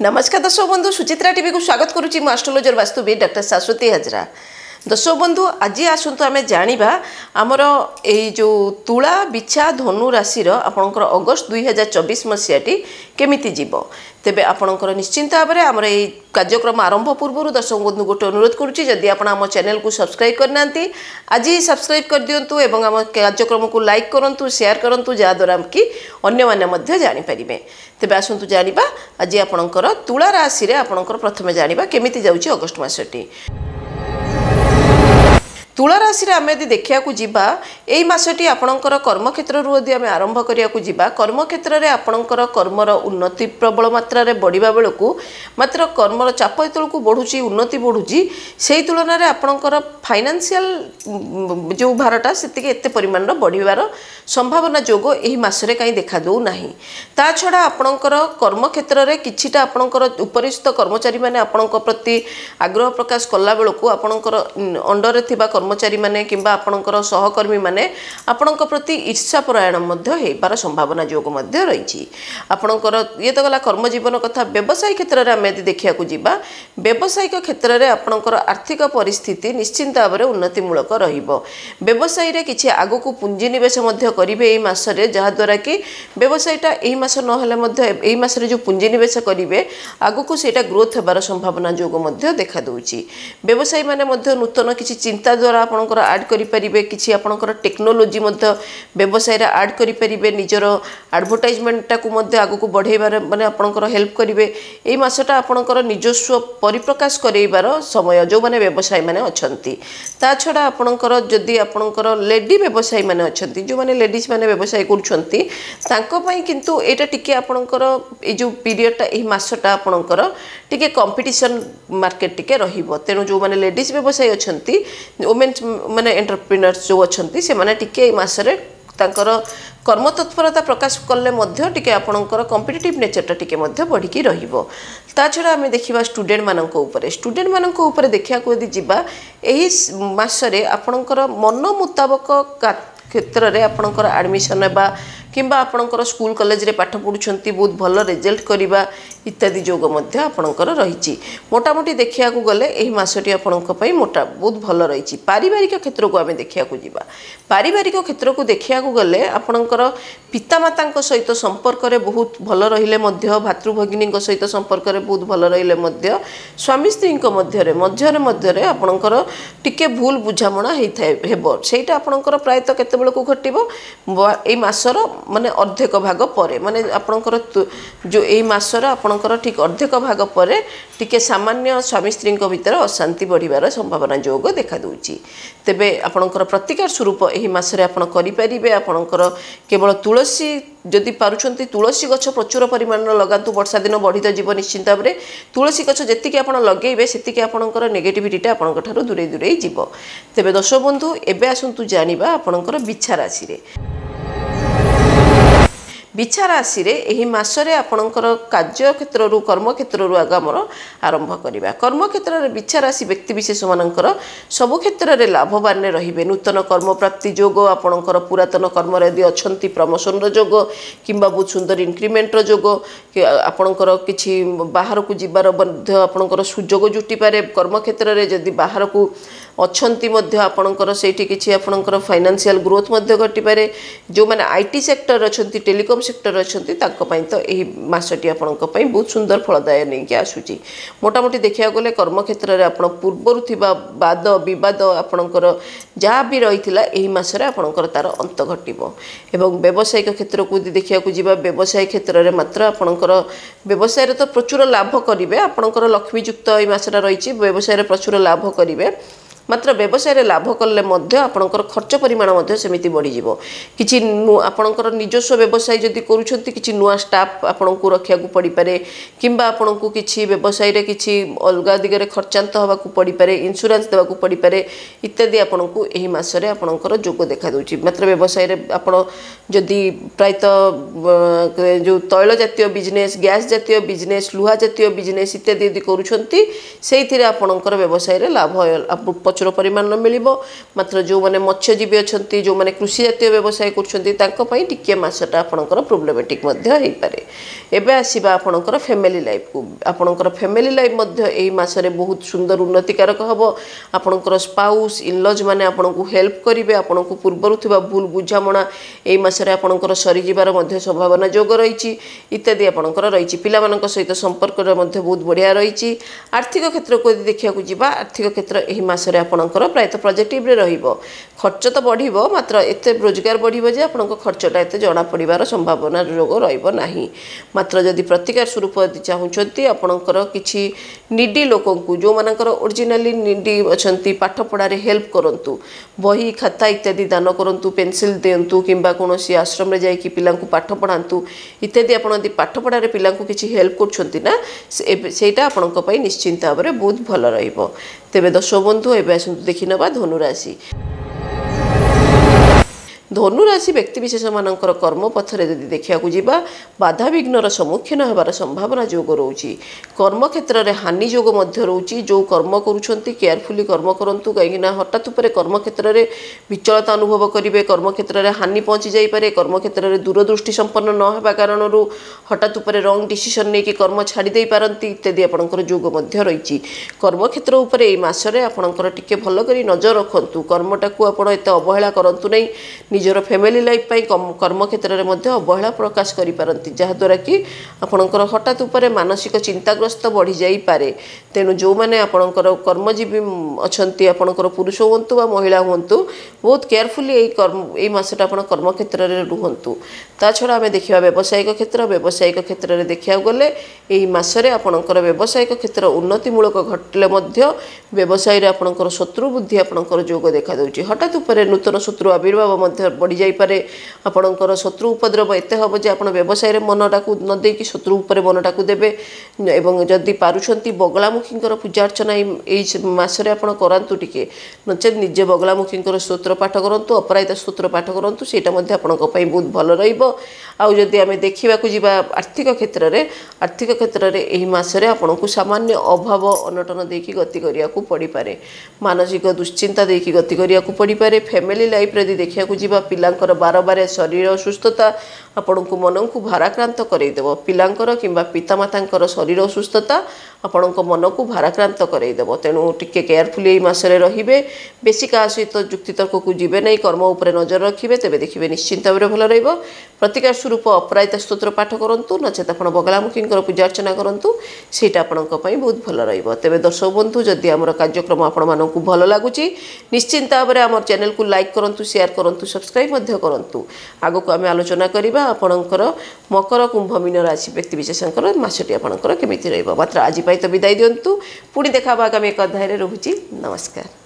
नमस्कार दर्शक बंधु सुचित्रा टीवी को स्वागत करुच्ची मु एस्ट्रोलोजर वास्तुविद डॉक्टर शाश्वती हजरा। दर्शक बंधु आज आसतु आम जाना आमर ये जो तुला बिछा धनु राशि आपणकर अगस्त 2024 मसीहाटी केमिति जीव तेबे आपणकर निश्चिंत भाव में आमर ये कार्यक्रम आरंभ पूर्व दर्शक बंधु गोटे अनुरोध करुच्ची जदि आप आम चैनल को सब्सक्राइब करना आज ही सब्सक्राइब कर दिंतु एवं आम कार्यक्रम को लाइक करूँ शेयर करूँ जहाँद्वारा कि अन्य मैंने जानीपारे। तेबे आसतु जाना आज आपणकर तुला राशि रे आपणकर प्रथम जाना केमिति जाउची अगस्त मासटी। तुला राशि आम यदि देखा जीवा यही मसटी आपणकर कर्मक्षेत्र यदि आम आरंभ करा कर्मक्षेत्र में आपणकर कर्मर उन्नति प्रबल मात्रा रे बढ़िया बेलू मात्र कर्मर चाप जो बढ़ुची उन्नति बढ़ुची से ही तुलन में आपणकर फाइनेंशियल जो भारटा से एत परिमाण बढ़िबार संभावना जोग यही मसरे कहीं देखा दौना ता छड़ा आपणकर कर्मक्षेत्र में किछिटा आपणकर उपरिस्थ कर्मचारी मैंने आपण प्रति आग्रह प्रकाश कला बेलू आपणकर अंडर थिबा कर्मचारी माने किंबा आपणकर सहकर्मी माने आपणक प्रति ईर्ष्यापरायण होबार संभावना जोग रही। आपणकर ये तो गला कर्म जीवन कथा व्यवसाय क्षेत्र में आम यदि देखा जीवा व्यावसायिक क्षेत्र में आपणकर आर्थिक परिस्थिति निश्चिंत भाव में उन्नतिमूलक व्यवसाय रे किछि आगको पुंजी निवेश करेंगे यही मसरे जहाँद्वारा कि व्यवसायटा यही मस नई मसरे जो पुंजी निवेश करेंगे आगको सेटा ग्रोथ होबार संभावना जोग देखा दूची। व्यवसायी माने नूतन किसी चिंता द्वारा आपणकर आड करें किसी आपणकर टेक्नोलोजी व्यवसाय आड करें निजर एडवर्टाइजमेंटा को आगको बढ़ेबार माने आपणकर हेल्प करेंगे यही मसटा आपणकर निजस्व परिप्रकाश करार समय जो माने व्यवसायी माने अछंती। ता छड़ा आपणकर जदि आपणकर लेडी व्यवसायी माने अछंती जो माने लेडीज माने व्यवसाय करुछंती तांको पई किंतु एटा टिके आपणकर ए जो पीरियडटा एही मासटा आपणकर टिके कंपटीशन मार्केट टिके रहिबो तेनु जो माने लेडीज व्यवसायी अछंती वुमेन्स माने एंटरप्रेन्योर्स जो अछंती से माने टिके ए मासरे तांकर कर्म तत्परता प्रकाश कले मध्य टिके आपणकर कॉम्पिटिटिव नेचरटा टिके मध्य बढ़िकी रहिबो। ता छड़ा आमे देखिबा स्टूडेंट मानक ऊपर देखिया को यदि जिबा एही मासरे आपणकर मन मुताबक क्षेत्र में आपणकर एडमिशन हेबा किंबा आपणकर स्कूल कॉलेज रे पाठ पढ़ुछंती बहुत भल रिजल्ट करिबा इत्यादि जोग मध्य आपणकर रहिछि। मोटामोटी देखिया को गले एही मासटी आपणक पई मोटा बहुत भल रहिछि। पारिवारिक क्षेत्र को आमे देखिया को जिबा पारिवारिक क्षेत्र को देखिया को गले आपणकर पितामाता सहित संपर्क रे बहुत भल रहिले मध्य भातृभगिनी सहित संपर्क रे बहुत भल रहिले मध्य स्वामी स्त्री मध्य रे आपणकर टिके भूल बुझामणा हेबो सेटा आपणकर प्रायतः केते बेल को घटिबो एई मासर माने अर्धेक भाग परे माने आपणकर जो एई मासर आपणकर ठीक अर्धेक भाग परे टिके सामान्य स्वामी स्त्री भीतर अशांति बढ़िबार संभावना जोग देखा दूची। तेबे आपणकर प्रतिकार स्वरूप एही मासरे आपण करि परिबे आपणकर केवल तुलसी जदि पारुछंती तुलसी गछ प्रचुर परिमाण लगातु वर्षा दिन बढ़ी तो जीव निश्चिंत भाव में तुलसी गछ जेतिकी आपण लगेबे सेतिकी आपणकर नेगेटिविटीटा आपणक ठारू दूरे दूरे जीव। तेबे दर्शक बंधु एबे आसंतु जानिबा आपणकर बिछा राशि रे बिछा राशि रे एही मासरे आपणकर कार्य क्षेत्र कर्म क्षेत्र आगामर आरंभ करिबा। कर्म क्षेत्र रे बिछा राशि व्यक्ति विशेष मानकर सबु क्षेत्र रे लाभवान रहिबे। नूतन कर्म प्राप्ति जोग आपणकर पुरातन कर्म रे यदि अछंती प्रमोशन रो जोग किंबा बहुत सुंदर इंक्रीमेंट रो जोग आपणकर किछि बाहर को जिबार मध्य आपणकर सुजोग जुटी पारे। कर्म क्षेत्र रे यदि बाहर को अछंती मध्य आपणकर सेठी किछि आपणकर फाइनेंशियल ग्रोथ मध्य घटी पारे। जो माने आईटी सेक्टर अछंती टेलीकॉम सेक्टर अछंती ताको पई तो एही मासटी आपणक पई बहुत सुंदर फलदाय नै के आसुची। मोटामोटी देखिया गले कर्म क्षेत्र रे आपण पूर्वरु थिबा वाद विवाद आपणकर जहाँ भी रहिथिला एही मासरे आपणकर तार अंत घटिबो। एवं व्यावसायिक क्षेत्र को देखिया को जिबा व्यवसाय क्षेत्र रे मात्र आपणकर व्यवसाय रे तो प्रचुर लाभ करिवे आपणकर लक्ष्मीयुक्त एही मासरा रहिछि व्यवसाय रे प्रचुर लाभ करिवे मात्र व्यवसाय लाभ कले आपणकर खर्च परिमाण सेमिति बढ़ी जीवो। किछि आपणकर निजस्व व्यवसाय जदि करूछंती किछि नुआ स्टाफ आपणको रखिया को पड़ी पारे किंबा आपणको किछि व्यवसाय रे किछि अलगा दिगरे खर्चांत हवा को पड़ी पारे इंश्योरेंस देवा को पड़ी पारे इत्यादि आपणको एही मासरे आपणकर जोग देखा दोछि। मात्र व्यवसाय रे आपण जदि प्रायतः जो तैल जातीय बिजनेस गैस जातीय बिजनेस लुहा जातीय बिजनेस इत्यादि यदि करूछंती सेइथिरे आपणकर व्यवसाय रे लाभ प्रचुर परिमाण मिलिबो मात्र जो माने मत्स्यजीवी अछंती जो माने कृषि जातीय व्यवसाय करछंती तांको पई टिके मासटा आपनकर प्रॉब्लमेटिक मध्ये हेई पारे। एबे आसीबा आपनकर फैमिली लाइफ को आपनकर फैमिली लाइफ मध्ये एई मासरे बहुत सुंदर उन्नतिकारक हबो। आपनकर स्पाउस इनलॉज माने आपनको हेल्प करिवे आपनको पूर्वरु थिबा भूल बुझामणा एई मासरे आपनकर सरी जिबार मध्ये संभावना जोग रहिछि इत्यादि आपनकर रहिछि। पिला मानक सहित संपर्क रे मध्ये बहुत बढ़िया रहिछि। आर्थिक क्षेत्र को यदि देखिया को जिबा आर्थिक क्षेत्र एही मासरे आपनकर प्रायत पॉजिटिव रे रहिबो। खर्च तो बढ़िबो मात्र एते रोजगार बढ़िबो जे आपनको खर्चटा एते जणा पड़िबार संभावना जोग रहिबो नाही। मात्र यदि प्रतिकार स्वरूप यदि चाहुचंती आपनकर किछि निडी लोकंकु जो मानकर ओरिजिनली निडी अछंती पाठ पढारे हेल्प करंतु बही खाता इत्यादि दान करंतु पेंसिल देंतु किंबा कोनोसी आश्रम रे जाई कि पिलांकु पाठ पढांतु इत्यादि आपण यदि पाठ पढारे पिलांकु किछि हेल्प करछंती ना सेटा आपनक पई निश्चिंत भाबरे बहुत भल रहिबो। तेबे दर्शक बंधु एबे आसंतु देखिनबा धनु राशि। धनु राशि व्यक्तिविशेष मानकर कर्म पथरे यदि देखिया जिबा बाधा विघ्नर सम्मुखीन होबार संभावना जोग रोची। कर्म क्षेत्र में हानि जोग मध्य रोची। जो कर्म करूछंती केयरफुली कर्म करंतु कहीं हठात उपरे कर्म क्षेत्र में विचलता अनुभव करेंगे। कर्म क्षेत्र में हानि पहुँची जापे। कर्म क्षेत्र में दूरदृष्टि संपन्न न होगा कारण हठात उपरे रंग डिसीजन नहीं कि कर्म छाड़ी दे पारंती इत्यादि आपणकर जोग मध्य रही। कर्म क्षेत्र उपरे एई मासरे आपणकर टिके भल करी नजर रखंतु। कर्मटा को आपण एते अवहेला करंतु नहीं। निजर फैमिली लाइफ पाई कर्म क्षेत्र में मध्य अवहेला प्रकाश करि पारंती जहाद्वारा कि आपणकर हठात उपरे मानसिक चिंताग्रस्त बढ़ी जाई पारे। तेणु जो माने आपणकर कर्मजीवी अछंती आपणकर पुरुष हुंतु बा महिला हुंतु बहुत केयरफुली एई मासटा आपण कर्म क्षेत्र में रुहंतु। ता छड़ा आमे देखिबा व्यावसायिक क्षेत्र में देखिया गले एई मासरे आपणकर व्यावसायिक क्षेत्र उन्नतिमूलक घटले मध्य व्यवसाय रे आपणकर शत्रु बुद्धि आपणकर जोग देखा दउची। हठात उपरे नूतन शत्रु आविर्भाव मध्य बढ़ी जाई पारे। आपणकर शत्रु उपद्रव एते हबो जे आपण व्यवसाय रे मनटाकू न देकी शत्रु उपरे मनटाकू देबे। एवं जदि पारुछंती बगलामुखींकर पूजा अर्चना एई मासरे आपण करांतु टिके नचेत निजे बगलामुखींकर स्तोत्र पाठ करंतु अपराजिता स्तोत्र पाठ करंतु सेटा मध्य आपणक पई बहुत भल रहिबो। आउ जदि आमे देखिबाकू जिबा आर्थिक क्षेत्र रे एही मासरे आपणकू सामान्य अभाव अनटन देकी गति करियाकू पड़ी पारे। मानसिक दुश्चिंता देकी गति करियाकू पड़ी पारे। फैमिली लाइफ रे देखियाकू जिबा पिलांकर बार बार शरीर असुस्थता आपणकू मनकू भाराक्रांत करैदेव। पिलांकर किंबा पितामातांकर शरीर असुस्थता आपणक मनकू भाराक्रांत करैदेव। तेणु टिके केयरफुली एई मासरे रहिबे। बेसी का सहित जुक्तितर्क को जीवे नहीं। कर्म उपरे नजर रखिबे तेबे देखिबे निश्चिंत भाबरे भल रहिबो। प्रतिकार स्वरूप अपराजिता स्तोत्र पाठ करंतु नचेत आपण बगलामुखींकर पूजा अर्चना करंतु सेटा आपणक पई बहुत भल रहिबो। तेबे दर्शक बंधु जदि हमर कार्यक्रम आपण मानकू भल लागुची निश्चिंत भाबरे हमर चैनल को लाइक करंतु शेयर करंतु सब्सक्राइब मध्य करंतु। आगो को आमे आलोचना करिबा आपणकर मकर कुंभ मीन राशि व्यक्तिविशेषकर मासटी आपणकर केमिति रहिबो। मात्र आज पई तो विदाई दियंतु। पुणी देखाबा आगामी एक अध्याय रे रहूची। नमस्कार।